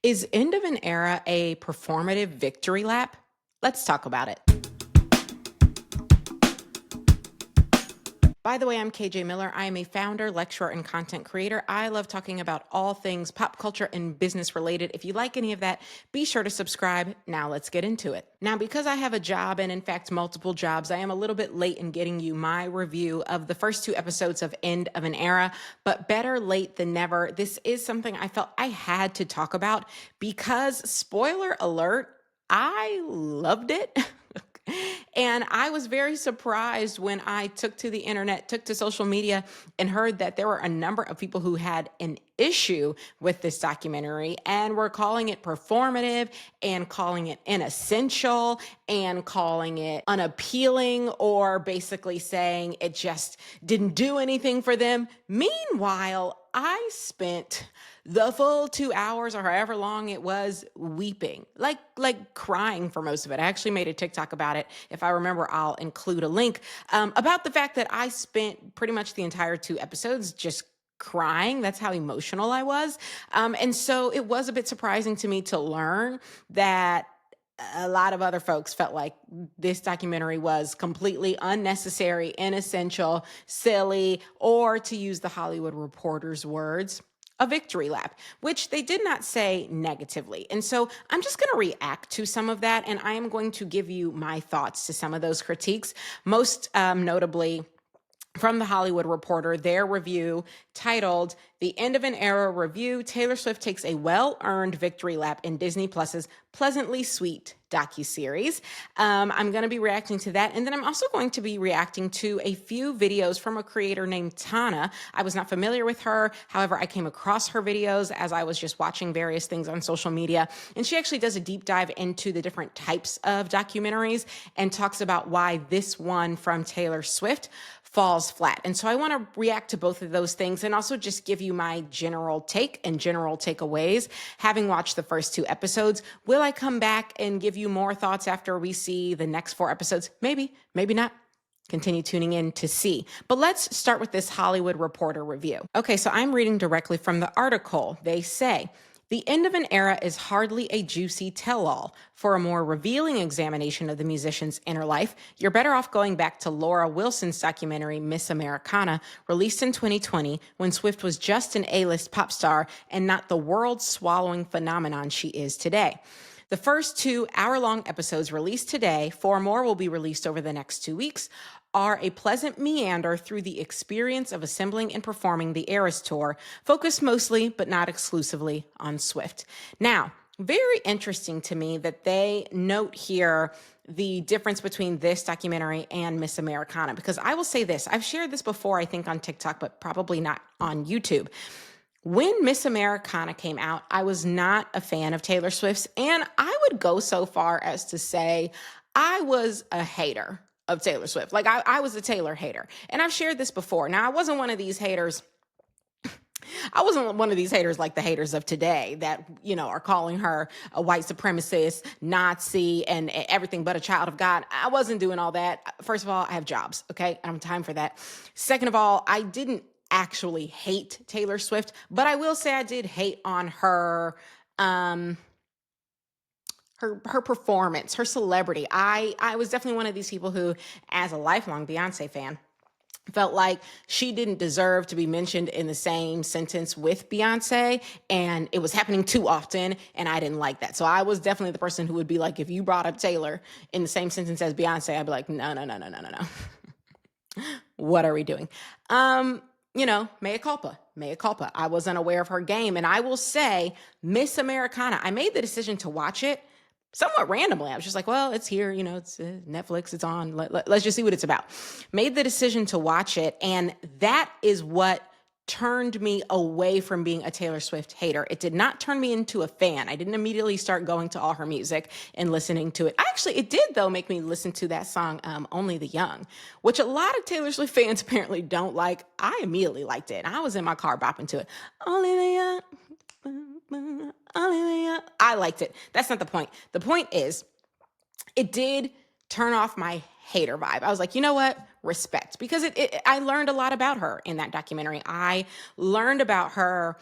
Is End of an Era a performative victory lap? Let's talk about it. By the way, I'm KJ Miller. I am a founder, lecturer, and content creator. I love talking about all things pop culture and business related. If you like any of that, be sure to subscribe. Now let's get into it. Now, because I have a job, and in fact, multiple jobs, I am a little bit late in getting you my review of the first 2 episodes of End of an Era, but better late than never. This is something I felt I had to talk about because, spoiler alert, I loved it. And I was very surprised when I took to social media and heard that there were a number of people who had an issue with this documentary and were calling it performative and calling it inessential and calling it unappealing, or basically saying it just didn't do anything for them. Meanwhile, I spent the full 2 hours or however long it was weeping, like crying for most of it. I actually made a TikTok about it. If I remember, I'll include a link about the fact that I spent pretty much the entire 2 episodes just crying. That's how emotional I was. And so it was a bit surprising to me to learn that a lot of other folks felt like this documentary was completely unnecessary, inessential, silly, or, to use the Hollywood Reporter's words, a victory lap, which they did not say negatively. And so I'm just going to react to some of that, and I am going to give you my thoughts to some of those critiques, most notably from the Hollywood Reporter, their review titled "The End of an Era Review, Taylor Swift Takes a Well-Earned Victory Lap in Disney Plus's Pleasantly Sweet Docu-Series." I'm going to be reacting to that. And then I'm also going to be reacting to a few videos from a creator named Tana. I was not familiar with her. However, I came across her videos as I was just watching various things on social media. And she actually does a deep dive into the different types of documentaries and talks about why this one from Taylor Swift falls flat. And so I want to react to both of those things and also just give you my general take and general takeaways. Having watched the first 2 episodes, will I come back and give you more thoughts after we see the next 4 episodes? Maybe, maybe not. Continue tuning in to see. But let's start with this Hollywood Reporter review. Okay, so I'm reading directly from the article. They say, "The End of an Era is hardly a juicy tell-all. For a more revealing examination of the musician's inner life, you're better off going back to Laura Wilson's documentary, Miss Americana, released in 2020 when Swift was just an A-list pop star and not the world-swallowing phenomenon she is today. The first 2 hour-long episodes released today, 4 more will be released over the next 2 weeks, are a pleasant meander through the experience of assembling and performing the Eras Tour, focused mostly, but not exclusively, on Swift." Now, very interesting to me that they note here the difference between this documentary and Miss Americana, because I will say this, I've shared this before, I think on TikTok, but probably not on YouTube. When Miss Americana came out, I was not a fan of Taylor Swift's, and I would go so far as to say I was a hater of Taylor Swift. Like I was a Taylor hater. And I've shared this before. Now, I wasn't one of these haters. I wasn't one of these haters like the haters of today that, are calling her a white supremacist, Nazi, and everything but a child of God. I wasn't doing all that. First of all, I have jobs, okay? I don't have time for that. Second of all, I didn't actually hate Taylor Swift, but I will say I did hate on her her performance, her celebrity. I was definitely one of these people who, as a lifelong Beyonce fan, felt like she didn't deserve to be mentioned in the same sentence with Beyonce, and it was happening too often, and I didn't like that. So I was definitely the person who would be like, if you brought up Taylor in the same sentence as Beyonce, I'd be like, no. What are we doing? Mea culpa. I was unaware of her game. And I will say, Miss Americana, I made the decision to watch it somewhat randomly. I was just like, well, it's here, it's Netflix, it's on. Let's just see what it's about. Made the decision to watch it. And that is what turned me away from being a Taylor Swift hater. It did not turn me into a fan. I didn't immediately start going to all her music and listening to it. It did, though, make me listen to that song, Only the Young, which a lot of Taylor Swift fans apparently don't like. I immediately liked it. I was in my car bopping to it. Only the young. I liked it. That's not the point. The point is, it did turn off my hater vibe. I was like, you know what? Respect. Because I learned a lot about her in that documentary. I learned about her,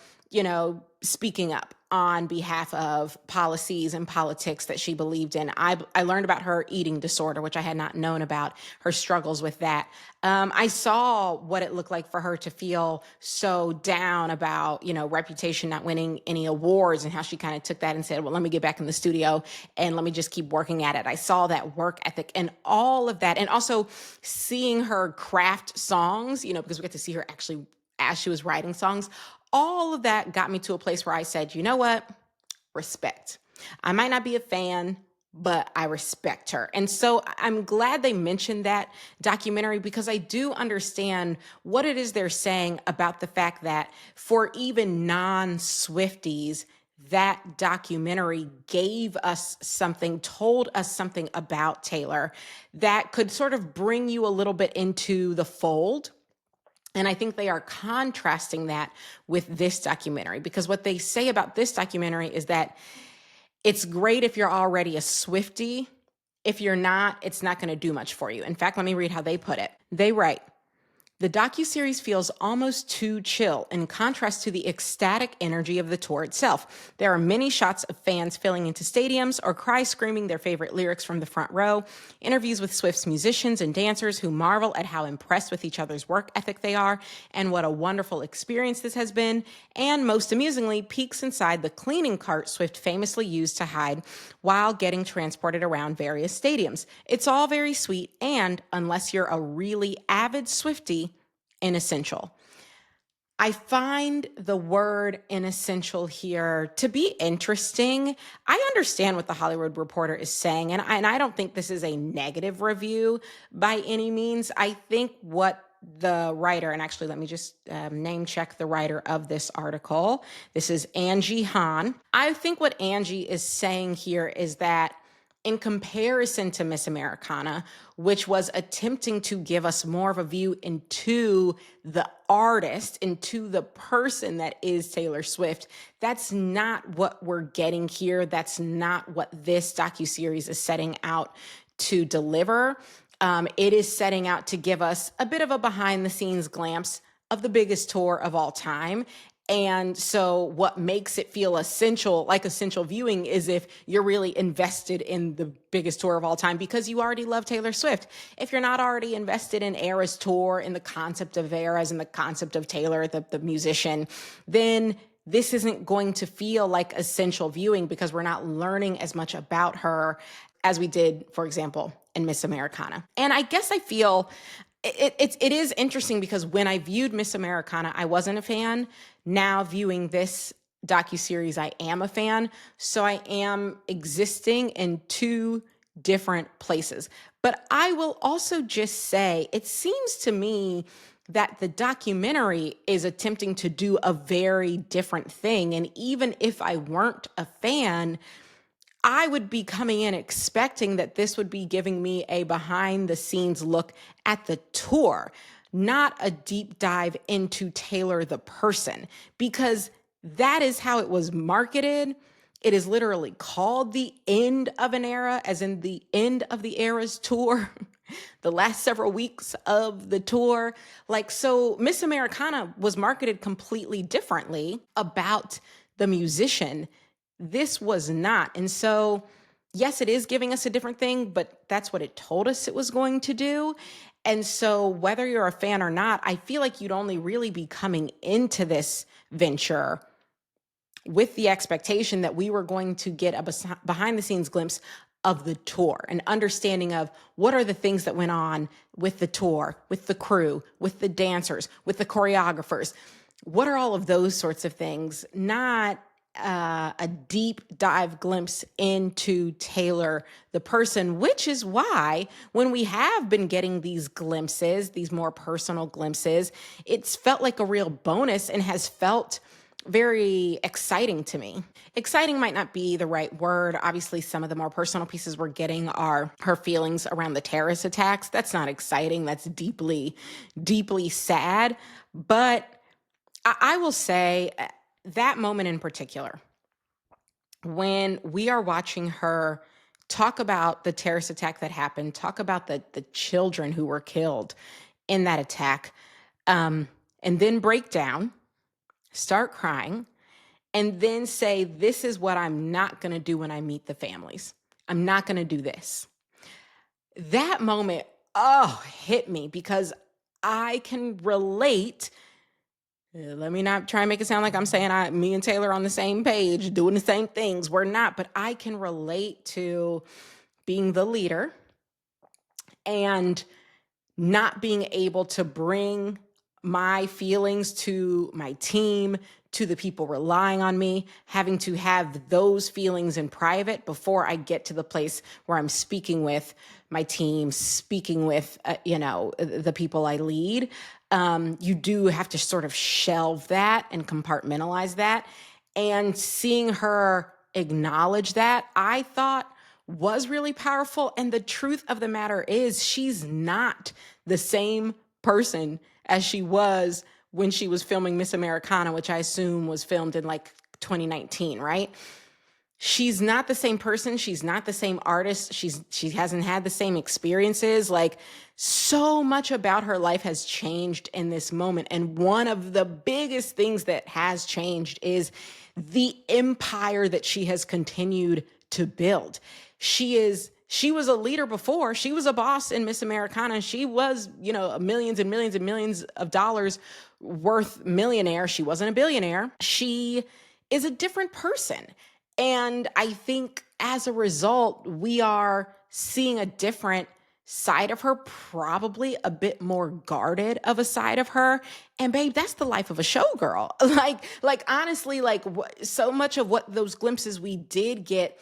speaking up. on behalf of policies and politics that she believed in. I learned about her eating disorder, which I had not known about, her struggles with that. I saw what it looked like for her to feel so down about, Reputation not winning any awards, and how she kind of took that and said, well, let me get back in the studio and let me just keep working at it. I saw that work ethic and all of that. And also seeing her craft songs, because we get to see her actually as she was writing songs. All of that got me to a place where I said, you know what? Respect. I might not be a fan, but I respect her. And so I'm glad they mentioned that documentary, because I do understand what it is they're saying about the fact that for even non-Swifties, that documentary gave us something, told us something about Taylor that could sort of bring you a little bit into the fold. And I think they are contrasting that with this documentary, because what they say about this documentary is that it's great if you're already a Swiftie. If you're not, it's not going to do much for you. In fact, let me read how they put it. They write, the docu-series feels almost too chill in contrast to the ecstatic energy of the tour itself. There are many shots of fans filling into stadiums or cry screaming their favorite lyrics from the front row, interviews with Swift's musicians and dancers who marvel at how impressed with each other's work ethic they are and what a wonderful experience this has been, and most amusingly, peeks inside the cleaning cart Swift famously used to hide while getting transported around various stadiums. It's all very sweet and, unless you're a really avid Swiftie, inessential. I find the word inessential here to be interesting. I understand what the Hollywood Reporter is saying, and I don't think this is a negative review by any means. I think what the writer, and actually let me just name check the writer of this article. This is Angie Han. I think what Angie is saying here is that in comparison to Miss Americana, which was attempting to give us more of a view into the artist, into the person that is Taylor Swift, that's not what we're getting here. That's not what this docuseries is setting out to deliver. It is setting out to give us a bit of a behind-the-scenes glimpse of the biggest tour of all time. And so what makes it feel essential, like essential viewing, is if you're really invested in the biggest tour of all time because you already love Taylor Swift. If you're not already invested in Eras Tour, in the concept of Eras and the concept of Taylor, the musician, then this isn't going to feel like essential viewing because we're not learning as much about her as we did, for example, in Miss Americana. And I guess I feel it is interesting because when I viewed Miss Americana, I wasn't a fan. Now viewing this docuseries, I am a fan. So I am existing in two different places. But I will also just say, it seems to me that the documentary is attempting to do a very different thing. And even if I weren't a fan, I would be coming in expecting that this would be giving me a behind the scenes look at the tour, not a deep dive into Taylor the person, because that is how it was marketed. It is literally called the end of an era, as in the end of the Eras tour, the last several weeks of the tour. So Miss Americana was marketed completely differently about the musician. This was not. And so, yes, it is giving us a different thing, but that's what it told us it was going to do. And so whether you're a fan or not, I feel like you'd only really be coming into this venture with the expectation that we were going to get a behind the scenes glimpse of the tour, an understanding of what are the things that went on with the tour, with the crew, with the dancers, with the choreographers. What are all of those sorts of things? Not a deep dive glimpse into Taylor, the person, which is why when we have been getting these glimpses, these more personal glimpses, it's felt like a real bonus and has felt very exciting to me. Exciting might not be the right word. Obviously, some of the more personal pieces we're getting are her feelings around the terrorist attacks. That's not exciting. That's deeply, deeply sad. But I will say that moment in particular, when we are watching her talk about the terrorist attack that happened, talk about the children who were killed in that attack, and then break down, start crying, and then say, this is what I'm not going to do when I meet the families. I'm not going to do this. That moment, hit me because I can relate. Let me not try and make it sound like I'm saying me and Taylor are on the same page, doing the same things. We're not, but I can relate to being the leader and not being able to bring my feelings to my team, to the people relying on me, having to have those feelings in private before I get to the place where I'm speaking with my team, speaking with, the people I lead. You do have to sort of shelve that and compartmentalize that. And seeing her acknowledge that, I thought was really powerful. And the truth of the matter is, she's not the same person as she was when she was filming Miss Americana, which I assume was filmed in like 2019, right? She's not the same person. She's not the same artist. She hasn't had the same experiences. Like, so much about her life has changed in this moment. And one of the biggest things that has changed is the empire that she has continued to build. She was a leader before. She was a boss in Miss Americana. She was, millions and millions and millions of dollars worth millionaire. She wasn't a billionaire. She is a different person. And I think as a result, we are seeing a different side of her, probably a bit more guarded of a side of her. And babe, that's the life of a showgirl. Like honestly, so much of what those glimpses we did get,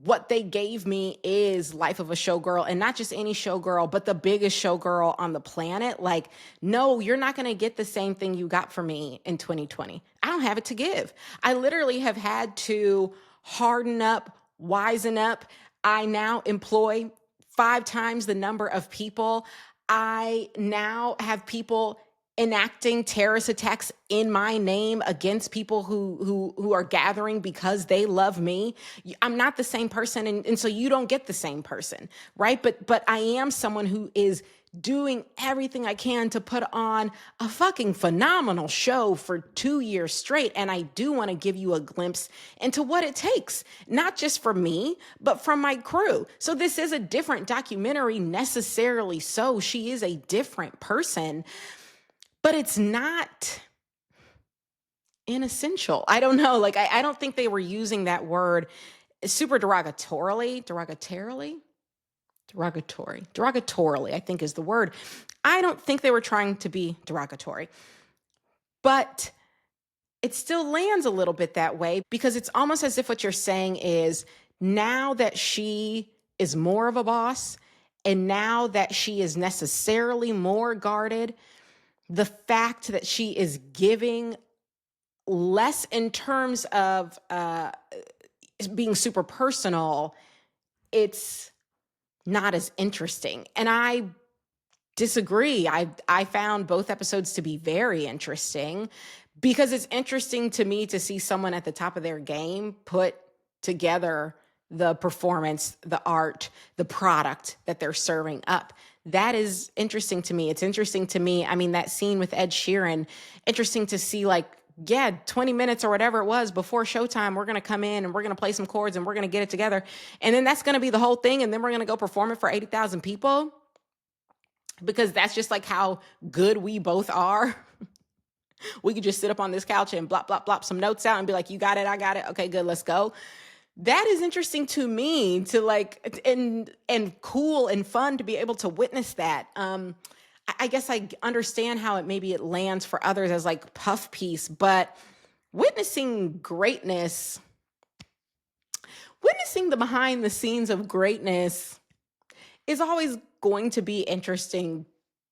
what they gave me is life of a showgirl, and not just any showgirl, but the biggest showgirl on the planet. Like, no, you're not going to get the same thing you got from me in 2020. I don't have it to give. I literally have had to harden up, wisen up. I now employ 5 times the number of people. I now have people enacting terrorist attacks in my name against people who are gathering because they love me. I'm not the same person, and so you don't get the same person, right? But I am someone who is doing everything I can to put on a fucking phenomenal show for 2 years straight. And I do want to give you a glimpse into what it takes, not just for me, but from my crew. So this is a different documentary necessarily. So she is a different person, but it's not inessential. I don't know. Like, I don't think they were using that word super derogatorily, I think is the word. I don't think they were trying to be derogatory, but it still lands a little bit that way, because it's almost as if what you're saying is, now that she is more of a boss, and now that she is necessarily more guarded, the fact that she is giving less in terms of being super personal, it's not as interesting. And I disagree. I found both episodes to be very interesting, because it's interesting to me to see someone at the top of their game put together the performance, the art, the product that they're serving up. That is interesting to me. It's interesting to me. I mean, that scene with Ed Sheeran, interesting to see, 20 minutes or whatever it was before showtime, we're going to come in and we're going to play some chords and we're going to get it together. And then that's going to be the whole thing. And then we're going to go perform it for 80,000 people, because that's just like how good we both are. We could just sit up on this couch and blop, blop, blop some notes out and be like, you got it, I got it. Okay, good, let's go. That is interesting to me, to and cool and fun to be able to witness that. I guess I understand how it lands for others as like puff piece, but witnessing greatness, witnessing the behind the scenes of greatness is always going to be interesting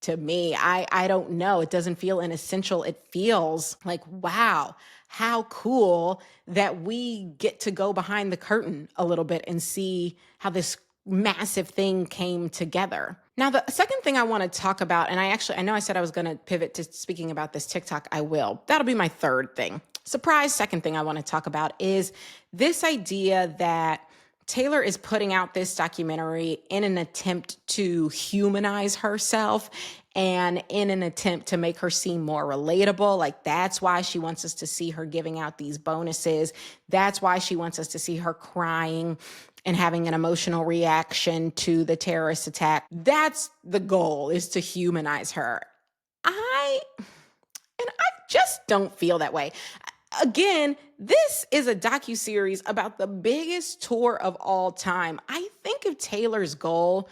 to me. I don't know. It doesn't feel inessential. It feels like, wow, how cool that we get to go behind the curtain a little bit and see how this massive thing came together. Now, the second thing I want to talk about, and I know I said I was going to pivot to speaking about this TikTok. I will. That'll be my third thing. Surprise, second thing I want to talk about is this idea that Taylor is putting out this documentary in an attempt to humanize herself and in an attempt to make her seem more relatable. Like, that's why she wants us to see her giving out these bonuses. That's why she wants us to see her crying and having an emotional reaction to the terrorist attack. That's the goal, is to humanize her. I just don't feel that way. Again, this is a docu-series about the biggest tour of all time. I think if Taylor's goal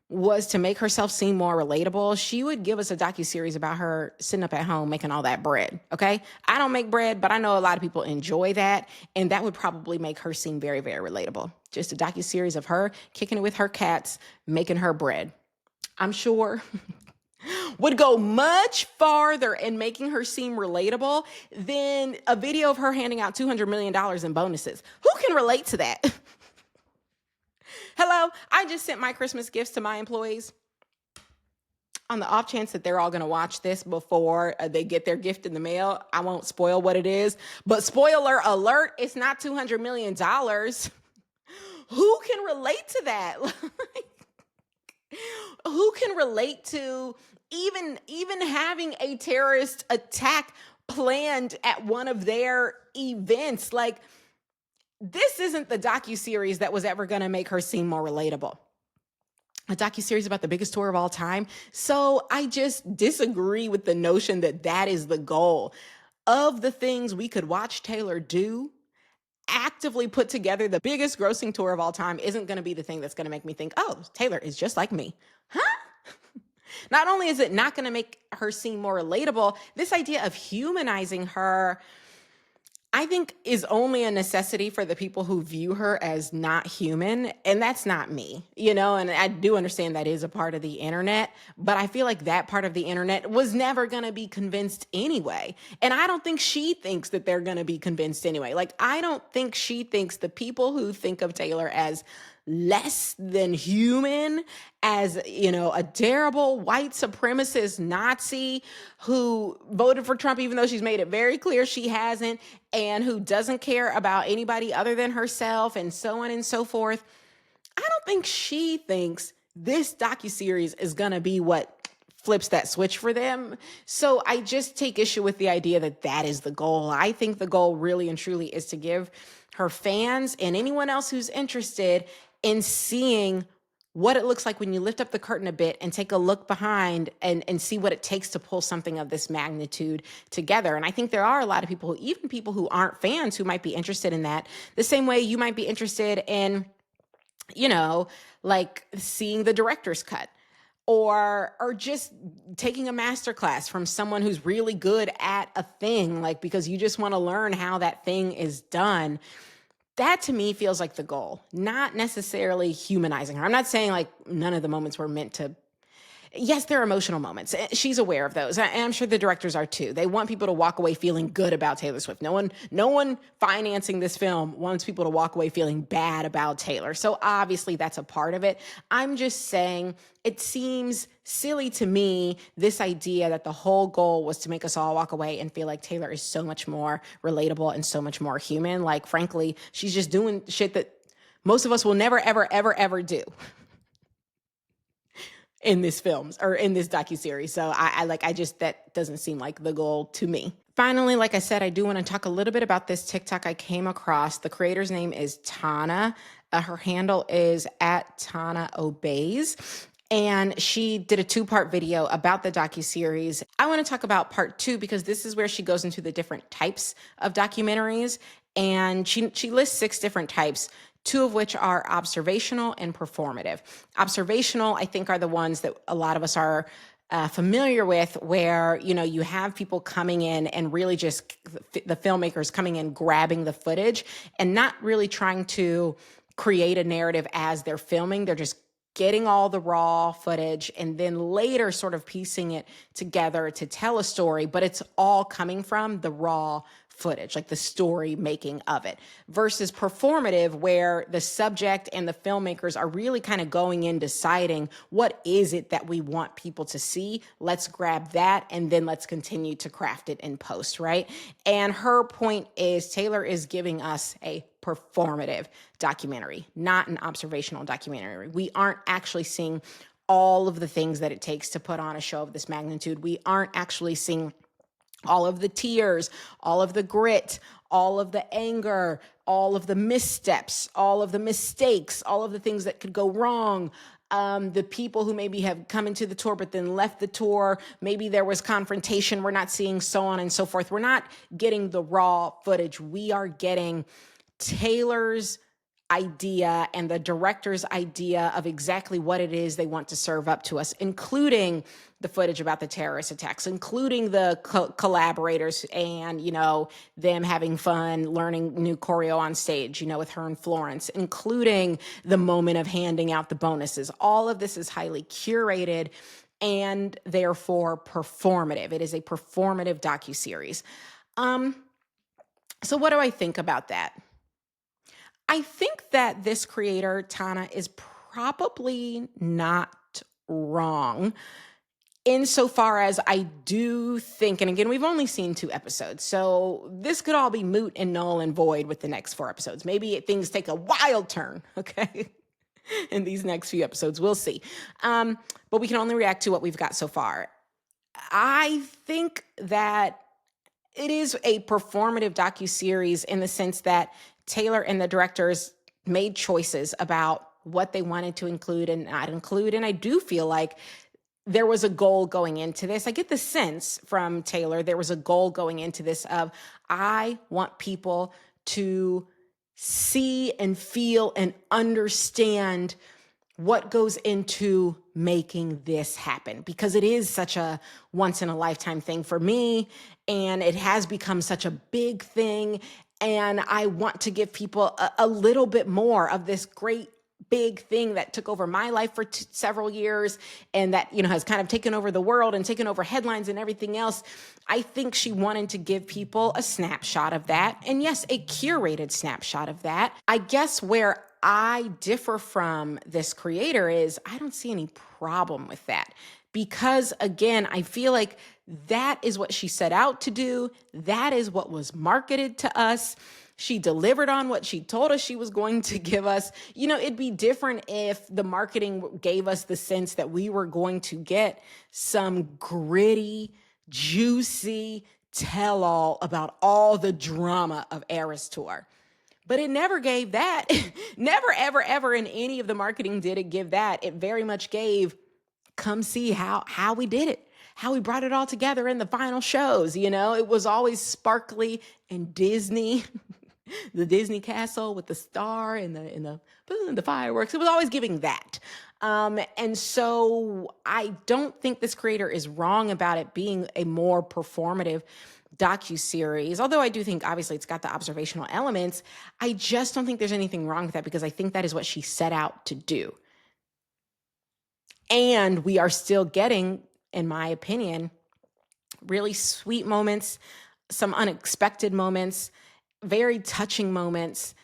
was to make herself seem more relatable, she would give us a docu-series about her sitting up at home making all that bread, okay? I don't make bread, but I know a lot of people enjoy that, and that would probably make her seem very, very relatable. Just a docu-series of her kicking it with her cats, making her bread. I'm sure would go much farther in making her seem relatable than a video of her handing out $200 million in bonuses. Who can relate to that? Hello, I just sent my Christmas gifts to my employees on the off chance that they're all going to watch this before they get their gift in the mail. I won't spoil what it is, but spoiler alert, it's not $200 million. Who can relate to that? Who can relate to even having a terrorist attack planned at one of their events? Like, this isn't the docu-series that was ever going to make her seem more relatable. A docu-series about the biggest tour of all time. So I just disagree with the notion that that is the goal. Of the things we could watch Taylor do, actively put together the biggest grossing tour of all time isn't going to be the thing that's going to make me think, oh, Taylor is just like me. Huh? Not only is it not going to make her seem more relatable, this idea of humanizing her, I think, is only a necessity for the people who view her as not human. And that's not me, and I do understand that is a part of the internet, but I feel like that part of the internet was never going to be convinced anyway. And I don't think she thinks that they're going to be convinced anyway. Like, I don't think she thinks the people who think of Taylor as less than human, as, a terrible white supremacist Nazi who voted for Trump, even though she's made it very clear she hasn't, and who doesn't care about anybody other than herself, and so on and so forth. I don't think she thinks this docuseries is going to be what flips that switch for them. So I just take issue with the idea that that is the goal. I think the goal really and truly is to give her fans and anyone else who's interested in seeing what it looks like when you lift up the curtain a bit and take a look behind and see what it takes to pull something of this magnitude together. And I think there are a lot of people, even people who aren't fans, who might be interested in that, the same way you might be interested in, like seeing the director's cut, or just taking a masterclass from someone who's really good at a thing, like because you just want to learn how that thing is done. That to me feels like the goal, not necessarily humanizing her. I'm not saying like none of the moments were meant to. Yes, there are emotional moments. She's aware of those. And I'm sure the directors are too. They want people to walk away feeling good about Taylor Swift. No one financing this film wants people to walk away feeling bad about Taylor. So obviously that's a part of it. I'm just saying it seems silly to me, this idea that the whole goal was to make us all walk away and feel like Taylor is so much more relatable and so much more human. Like, frankly, she's just doing shit that most of us will never, ever, ever, ever do in this films or in this docuseries. So I just, that doesn't seem like the goal to me. Finally, like I said, I do want to talk a little bit about this TikTok I came across. The creator's name is Tana. Her handle is @TanaObeys. And she did a 2-part video about the docuseries. I want to talk about part 2 because this is where she goes into the different types of documentaries. And she lists 6 different types, 2 of which are observational and performative. Observational, I think, are the ones that a lot of us are familiar with, where, you have people coming in and really just the filmmakers coming in, grabbing the footage and not really trying to create a narrative as they're filming. They're just getting all the raw footage and then later sort of piecing it together to tell a story, but it's all coming from the raw footage, like the story making of it, versus performative, where the subject and the filmmakers are really kind of going in deciding what is it that we want people to see. Let's grab that and then let's continue to craft it in post, right? And her point is Taylor is giving us a performative documentary, not an observational documentary. We aren't actually seeing all of the things that it takes to put on a show of this magnitude. We aren't actually seeing all of the tears, all of the grit, all of the anger, all of the missteps, all of the mistakes, all of the things that could go wrong. The people who maybe have come into the tour but then left the tour, maybe there was confrontation we're not seeing, so on and so forth. We're not getting the raw footage. We are getting Taylor's idea and the director's idea of exactly what it is they want to serve up to us, including the footage about the terrorist attacks, including the collaborators and, them having fun learning new choreo on stage, with her and Florence, including the moment of handing out the bonuses. All of this is highly curated and therefore performative. It is a performative docu-series. So what do I think about that? I think that this creator, Tana, is probably not wrong insofar as I do think, and again, we've only seen 2 episodes, so this could all be moot and null and void with the next 4 episodes. Maybe things take a wild turn, okay, in these next few episodes. We'll see. But we can only react to what we've got so far. I think that it is a performative docu-series in the sense that Taylor and the directors made choices about what they wanted to include and not include. And I do feel like there was a goal going into this. I get the sense from Taylor, there was a goal going into this of, I want people to see and feel and understand what goes into making this happen, because it is such a once in a lifetime thing for me. And it has become such a big thing. And I want to give people a little bit more of this great big thing that took over my life for several years and that, has kind of taken over the world and taken over headlines and everything else. I think she wanted to give people a snapshot of that. And yes, a curated snapshot of that. I guess where I differ from this creator is I don't see any problem with that. Because again, I feel like that is what she set out to do. That is what was marketed to us. She delivered on what she told us she was going to give us. It'd be different if the marketing gave us the sense that we were going to get some gritty, juicy tell-all about all the drama of Eras Tour. But it never gave that. Never, ever, ever in any of the marketing did it give that. It very much gave, come see how we did it, how we brought it all together in the final shows. It was always sparkly and Disney, the Disney castle with the star and the fireworks. It was always giving that. And so I don't think this creator is wrong about it being a more performative docu-series, although I do think obviously it's got the observational elements. I just don't think there's anything wrong with that because I think that is what she set out to do. And we are still getting, in my opinion, really sweet moments, some unexpected moments, very touching moments.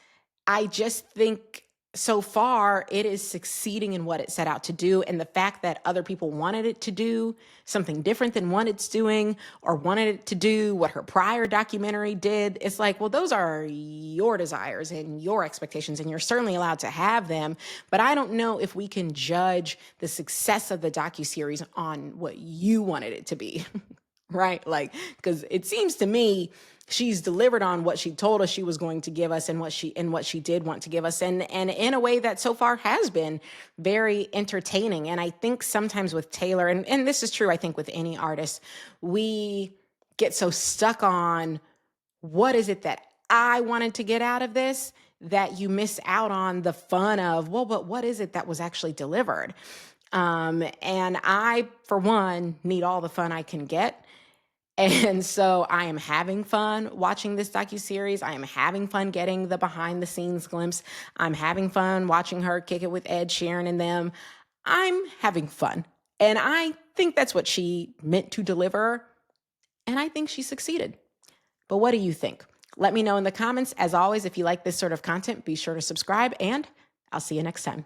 I just think so far it is succeeding in what it set out to do. And the fact that other people wanted it to do something different than what it's doing, or wanted it to do what her prior documentary did, it's like, well, those are your desires and your expectations, and you're certainly allowed to have them. But I don't know if we can judge the success of the docuseries on what you wanted it to be, right? Because it seems to me she's delivered on what she told us she was going to give us and what she did want to give us. And in a way that so far has been very entertaining. And I think sometimes with Taylor, and this is true, I think with any artist, we get so stuck on what is it that I wanted to get out of this that you miss out on the fun of, well, but what is it that was actually delivered? And I, for one, need all the fun I can get. And so I am having fun watching this docuseries. I am having fun getting the behind the scenes glimpse. I'm having fun watching her kick it with Ed Sheeran and them. I'm having fun. And I think that's what she meant to deliver. And I think she succeeded. But what do you think? Let me know in the comments. As always, if you like this sort of content, be sure to subscribe, and I'll see you next time.